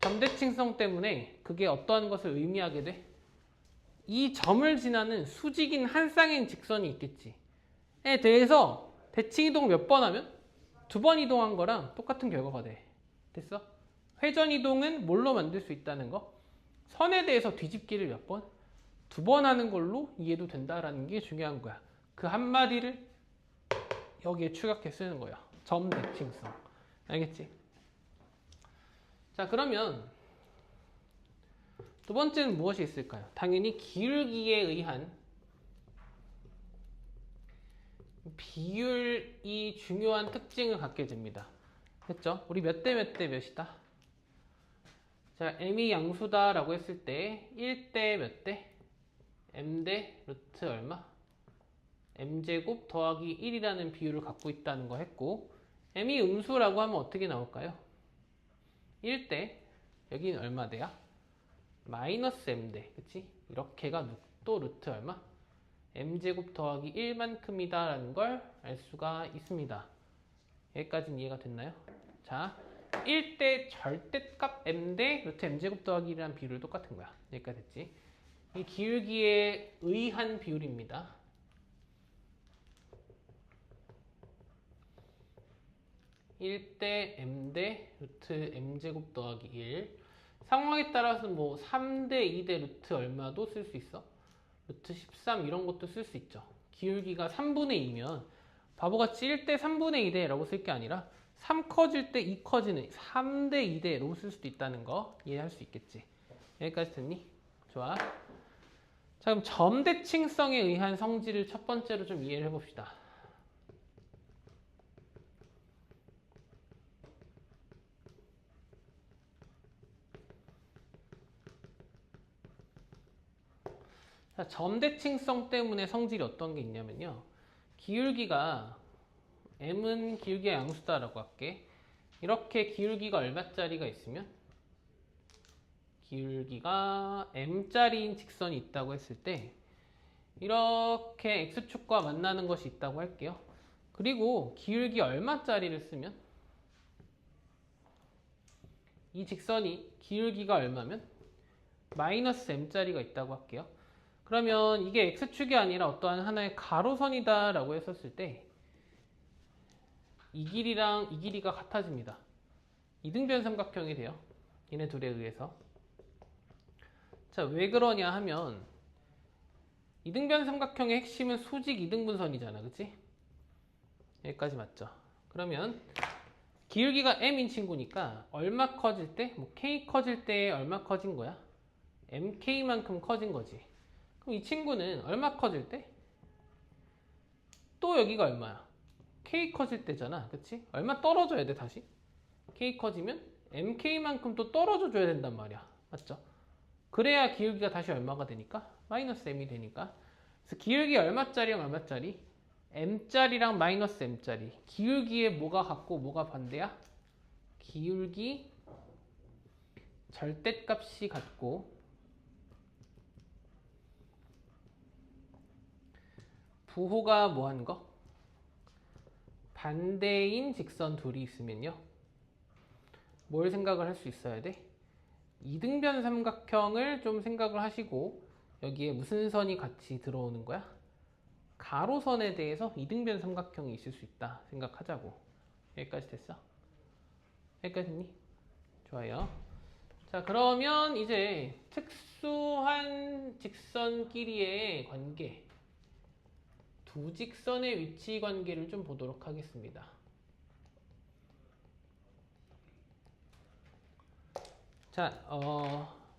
점대칭성 때문에 그게 어떠한 것을 의미하게 돼? 이 점을 지나는 수직인 한 쌍인 직선이 있겠지. 에 대해서 대칭 이동을 몇 번 하면? 2번 이동한 거랑 똑같은 결과가 돼. 됐어? 회전 이동은 뭘로 만들 수 있다는 거? 선에 대해서 뒤집기를 몇 번? 2번 하는 걸로 이해도 된다라는 게 중요한 거야. 그 한마디를 여기에 추격해 쓰는 거야. 점대칭성. 알겠지? 자, 그러면 두 번째는 무엇이 있을까요? 당연히 기울기에 의한 비율이 중요한 특징을 갖게 됩니다. 됐죠? 우리 몇 대 몇 대 몇이다? 자, m이 양수다 라고 했을 때 1대 몇 대? m대 루트 얼마? m제곱 더하기 1이라는 비율을 갖고 있다는 거 했고, m이 음수라고 하면 어떻게 나올까요? 1대, 여기는 얼마대야? 마이너스 m대, 그치? 이렇게가 또 루트 얼마? m제곱 더하기 1만큼이다 라는 걸 알 수가 있습니다. 여기까지는 이해가 됐나요? 자, 1대 절대값 m대 루트 m제곱 더하기 1이라는 비율이 똑같은 거야. 여기까지 됐지? 이 기울기에 의한 비율입니다. 1대 m대 루트 m제곱 더하기 1. 상황에 따라서 뭐 3대 2대 루트 얼마도 쓸 수 있어. 루트 13 이런 것도 쓸 수 있죠. 기울기가 3분의 2면 바보같이 1대 3분의 2대 라고 쓸 게 아니라 3 커질 때 2 커지는 3대 2대로 쓸 수도 있다는 거 이해할 수 있겠지. 여기까지 됐니? 좋아. 자, 그럼 점대칭성에 의한 성질을 첫 번째로 좀 이해를 해봅시다. 자, 점대칭성 때문에 성질이 어떤 게 있냐면요. 기울기가 m은 기울기가 양수다라고 할게. 이렇게 기울기가 얼마짜리가 있으면 기울기가 m짜리인 직선이 있다고 했을 때 이렇게 x축과 만나는 것이 있다고 할게요. 그리고 기울기 얼마짜리를 쓰면 이 직선이 기울기가 얼마면 마이너스 m짜리가 있다고 할게요. 그러면 이게 x축이 아니라 어떠한 하나의 가로선이다 라고 했었을 때 이 길이랑 이 길이가 같아집니다. 이등변 삼각형이 돼요. 얘네 둘에 의해서. 자, 왜 그러냐 하면 이등변 삼각형의 핵심은 수직 이등분선이잖아. 그치? 여기까지 맞죠? 그러면 기울기가 m인 친구니까 얼마 커질 때? 뭐 k 커질 때 얼마 커진 거야? mk만큼 커진 거지. 그럼 이 친구는 얼마 커질 때? 또 여기가 얼마야? k 커질 때잖아. 그치? 얼마 떨어져야 돼 다시? k 커지면 mk만큼 또 떨어져 줘야 된단 말이야. 맞죠? 그래야 기울기가 다시 얼마가 되니까? 마이너스 m이 되니까. 그래서 기울기 얼마짜리랑 얼마짜리? m짜리랑 마이너스 m짜리. 기울기에 뭐가 같고 뭐가 반대야? 기울기 절대값이 같고 부호가 뭐 하는 거? 반대인 직선 둘이 있으면요. 뭘 생각을 할 수 있어야 돼? 이등변 삼각형을 좀 생각을 하시고 여기에 무슨 선이 같이 들어오는 거야? 가로선에 대해서 이등변 삼각형이 있을 수 있다 생각하자고. 여기까지 됐어? 여기까지 됐니? 좋아요. 자, 그러면 이제 특수한 직선끼리의 관계, 두 직선의 위치 관계를 좀 보도록 하겠습니다. 자,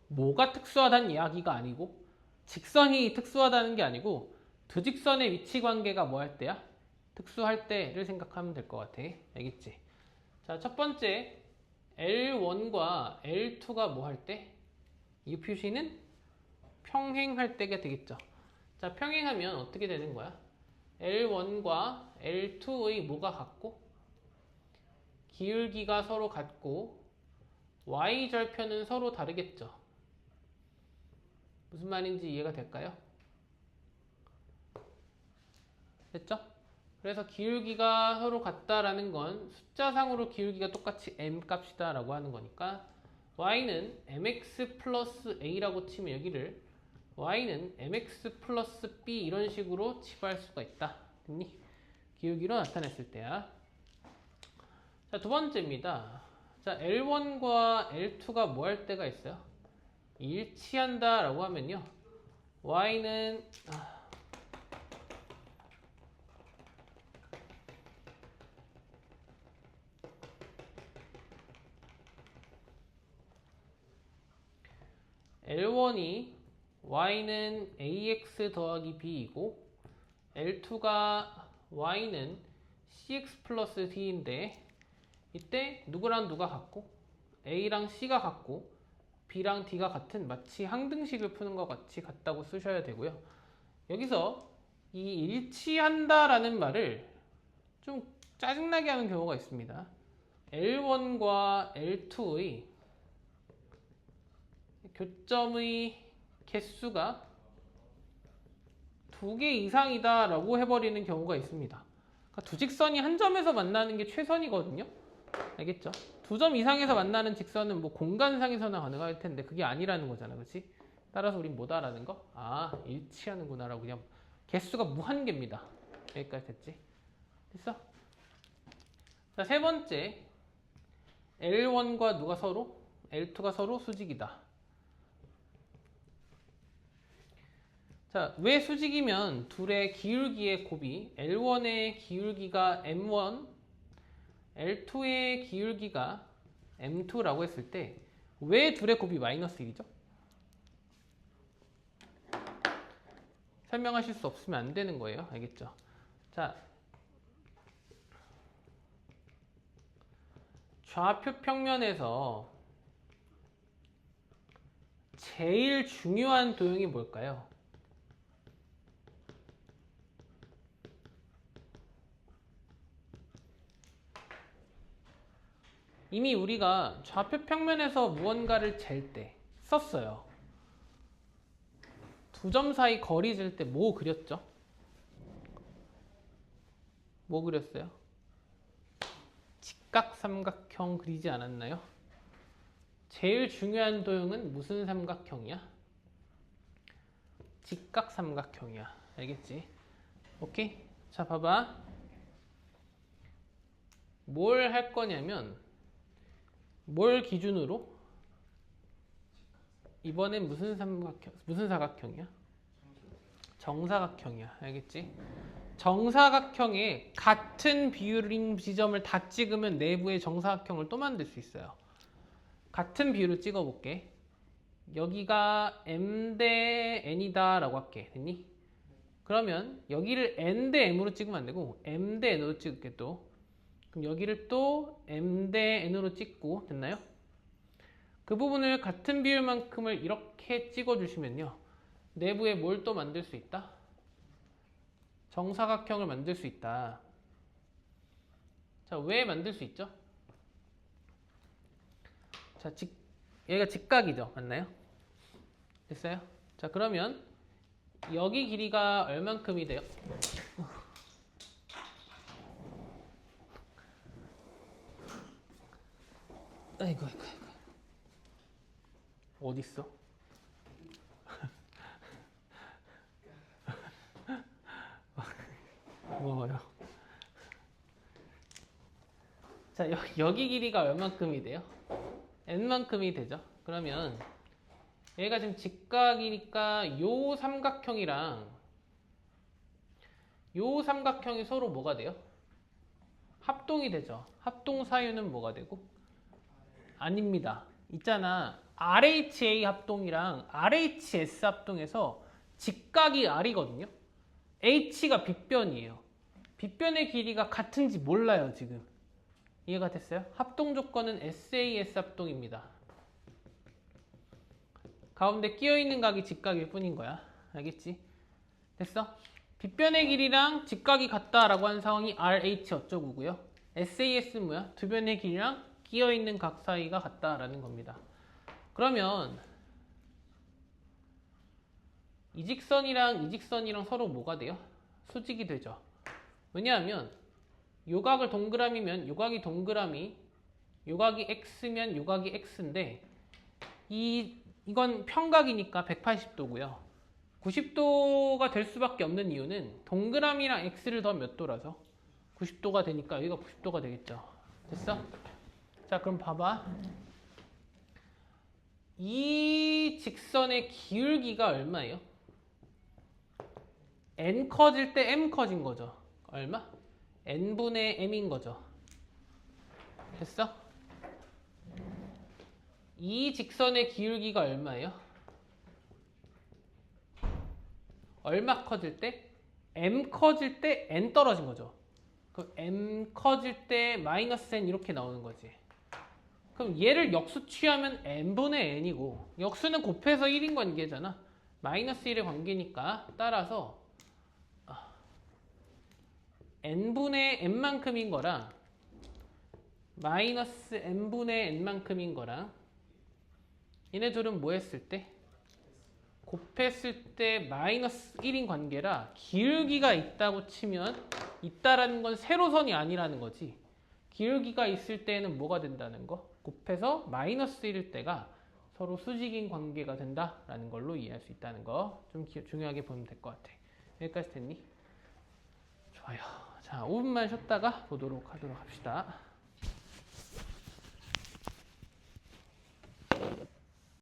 뭐가 특수하다는 이야기가 아니고 직선이 특수하다는 게 아니고 두 직선의 위치 관계가 뭐 할 때야? 특수할 때를 생각하면 될 것 같아. 알겠지? 자, 첫 번째 L1과 L2가 뭐 할 때? 이 표시는 평행할 때가 되겠죠. 자, 평행하면 어떻게 되는 거야? L1과 L2의 뭐가 같고 기울기가 서로 같고 Y절편은 서로 다르겠죠. 무슨 말인지 이해가 될까요? 됐죠? 그래서 기울기가 서로 같다라는 건 숫자상으로 기울기가 똑같이 m 값이다 라고 하는 거니까 y는 mx 플러스 a라고 치면 여기를 y는 mx 플러스 b 이런 식으로 치부할 수가 있다. 됐니? 기울기로 나타냈을 때야. 자, 두 번째입니다. 자, L1과 L2가 뭐 할 때가 있어요? 일치한다 라고 하면요. y는 L1이 y는 ax 더하기 b이고 L2가 y는 cx 플러스 d인데 이때 누구랑 누가 같고 a랑 c가 같고 b랑 d가 같은 마치 항등식을 푸는 것 같이 같다고 쓰셔야 되고요. 여기서 이 일치한다라는 말을 좀 짜증나게 하는 경우가 있습니다. L1과 L2의 교점의 개수가 2개 이상이다 라고 해버리는 경우가 있습니다. 그러니까 두 직선이 한 점에서 만나는 게 최선이거든요. 알겠죠? 2점 이상에서 만나는 직선은 뭐 공간상에서나 가능할 텐데 그게 아니라는 거잖아. 그렇지? 따라서 우린 뭐다라는 거? 아, 일치하는구나 라고 그냥 개수가 무한개입니다. 여기까지 됐지? 됐어? 자, 세 번째 L1과 누가 서로? L2가 서로 수직이다. 자, 왜 수직이면 둘의 기울기의 곱이 L1의 기울기가 M1, L2의 기울기가 M2라고 했을 때 왜 둘의 곱이 마이너스 1이죠? 설명하실 수 없으면 안 되는 거예요. 알겠죠? 자, 좌표 평면에서 제일 중요한 도형이 뭘까요? 이미 우리가 좌표 평면에서 무언가를 잴 때 썼어요. 두 점 사이 거리 잴 때 뭐 그렸죠? 뭐 그렸어요? 직각삼각형 그리지 않았나요? 제일 중요한 도형은 무슨 삼각형이야? 직각삼각형이야. 알겠지? 오케이? 자, 봐봐. 뭘 할 거냐면 뭘 기준으로? 이번엔 무슨 삼각형, 무슨 사각형이야? 정사각형이야. 알겠지? 정사각형에 같은 비율인 지점을 다 찍으면 내부의 정사각형을 또 만들 수 있어요. 같은 비율을 찍어볼게. 여기가 m 대 n이다 라고 할게. 됐니? 그러면 여기를 n 대 m으로 찍으면 안 되고 m 대 n으로 찍을게 또. 그럼 여기를 또 m 대 n으로 찍고 됐나요? 그 부분을 같은 비율만큼을 이렇게 찍어주시면요. 내부에 뭘 또 만들 수 있다? 정사각형을 만들 수 있다. 자, 왜 만들 수 있죠? 자, 얘가 직각이죠. 맞나요? 됐어요? 자, 그러면 여기 길이가 얼만큼이 돼요? 아이고. 어딨어? 고마워요. 자, 여기 길이가 얼만큼이 돼요? n만큼이 되죠. 그러면 얘가 지금 직각이니까 요 삼각형이랑 요 삼각형이 서로 뭐가 돼요? 합동이 되죠. 합동 사유는 뭐가 되고? 아닙니다. 있잖아. RHA 합동이랑 RHS 합동에서 직각이 R이거든요. H가 빗변이에요. 빗변의 길이가 같은지 몰라요, 지금. 이해가 됐어요? 합동 조건은 SAS 합동입니다. 가운데 끼어있는 각이 직각일 뿐인 거야. 알겠지? 됐어? 빗변의 길이랑 직각이 같다라고 하는 상황이 RH 어쩌고고요. SAS는 뭐야? 두 변의 길이랑 끼어있는 각 사이가 같다라는 겁니다. 그러면 이 직선이랑 서로 뭐가 돼요? 수직이 되죠. 왜냐하면 요각을 동그라미면 요각이 동그라미, 요각이 x면 요각이 x인데 이건 평각이니까 180도고요. 90도가 될 수밖에 없는 이유는 동그라미랑 x를 더하면 몇 도라서 90도가 되니까 여기가 90도가 되겠죠. 됐어? 자, 그럼 봐봐. 이 직선의 기울기가 얼마예요? n 커질 때 m 커진 거죠. 얼마? n분의 m인 거죠. 됐어? 이 직선의 기울기가 얼마예요? 얼마 커질 때? m 커질 때 n 떨어진 거죠. 그럼 m 커질 때 마이너스 n 이렇게 나오는 거지. 그럼 얘를 역수 취하면 n분의 n이고 역수는 곱해서 1인 관계잖아. 마이너스 1의 관계니까 따라서 n분의 n만큼인 거랑 마이너스 n분의 n만큼인 거랑 얘네 둘은 뭐 했을 때? 곱했을 때 마이너스 1인 관계라 기울기가 있다고 치면 있다라는 건 세로선이 아니라는 거지. 기울기가 있을 때는 뭐가 된다는 거? 곱해서 마이너스 1일 때가 서로 수직인 관계가 된다라는 걸로 이해할 수 있다는 거 좀 중요하게 보면 될 것 같아. 여기까지 됐니? 좋아요. 자, 5분만 쉬었다가 보도록 하도록 합시다.